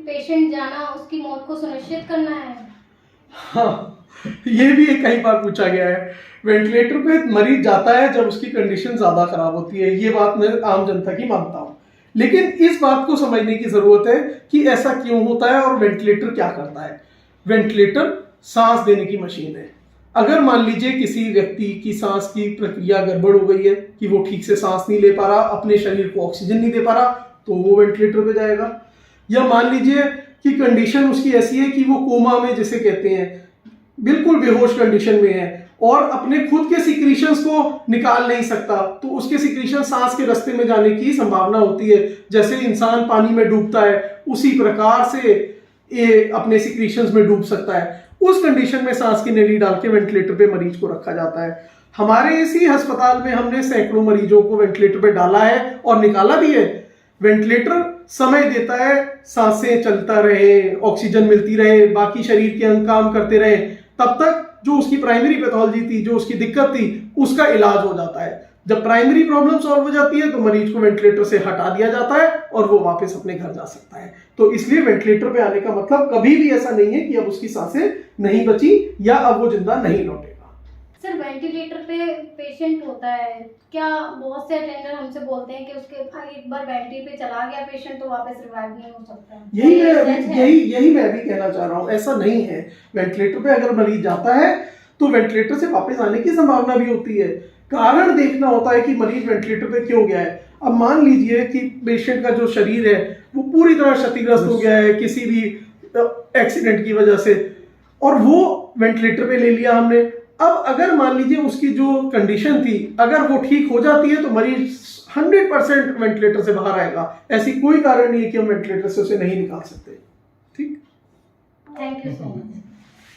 Patient जाना उसकी मौत को सुनिश्चित करना है। हाँ, ये भी एक कई बार पूछा गया है। वेंटिलेटर पे मरीज जाता है जब उसकी कंडीशन ज्यादा खराब होती है, ये बात मैं आम जनता की मानता हूँ, लेकिन इस बात को समझने की जरूरत है कि ऐसा क्यों होता है और वेंटिलेटर क्या करता है। वेंटिलेटर सांस देने की मशीन है। अगर मान लीजिए किसी व्यक्ति की सांस की प्रक्रिया गड़बड़ हो गई है कि वो ठीक से सांस नहीं ले पा रहा, अपने शरीर को ऑक्सीजन नहीं दे पा रहा, तो वो वेंटिलेटर पे जाएगा। या मान लीजिए कि कंडीशन उसकी ऐसी है कि वो कोमा में जिसे कहते हैं, बिल्कुल बेहोश कंडीशन में है और अपने खुद के सिक्रीशंस को निकाल नहीं सकता, तो उसके सिक्रीशन सांस के रास्ते में जाने की संभावना होती है। जैसे इंसान पानी में डूबता है उसी प्रकार से ये अपने सिक्रीशंस में डूब सकता है। उस कंडीशन में सांस की नली डाल के वेंटिलेटर पे मरीज को रखा जाता है। हमारे इसी अस्पताल में हमने सैकड़ों मरीजों को वेंटिलेटर पे डाला है और निकाला भी है। वेंटिलेटर समय देता है, सांसें चलता रहे, ऑक्सीजन मिलती रहे, बाकी शरीर के अंग काम करते रहे, तब तक जो उसकी प्राइमरी पैथोलॉजी थी, जो उसकी दिक्कत थी, उसका इलाज हो जाता है। जब प्राइमरी प्रॉब्लम सॉल्व हो जाती है तो मरीज को वेंटिलेटर से हटा दिया जाता है और वो वापस अपने घर जा सकता है। तो इसलिए वेंटिलेटर पे आने का मतलब कभी भी ऐसा नहीं है कि अब उसकी सांसें नहीं बची या अब वो जिंदा नहीं लौटेगा। सर, वेंटिलेटर पे पेशेंट होता है, क्या बहुत से अटेंडर हमसे बोलते हैं कि उसके एक बार वेंटी पे चला गया पेशेंट तो वापस रिवाइव नहीं हो सकता। यही मैं भी कहना चाह रहा हूँ, ऐसा नहीं है। वेंटिलेटर पे अगर मरीज जाता है तो वेंटिलेटर से वापस आने की संभावना भी होती है। कारण देखना होता है कि मरीज वेंटिलेटर पे क्यों गया है। अब मान लीजिए कि पेशेंट का जो शरीर है वो पूरी तरह क्षतिग्रस्त हो गया है किसी भी एक्सीडेंट की वजह से, और वो वेंटिलेटर पे ले लिया हमने। अब अगर मान लीजिए उसकी जो कंडीशन थी अगर वो ठीक हो जाती है तो मरीज 100% वेंटिलेटर से बाहर आएगा। ऐसी कोई कारण नहीं है कि हम वेंटिलेटर से उसे नहीं निकाल सकते। ठीक, थैंक यू सो मच।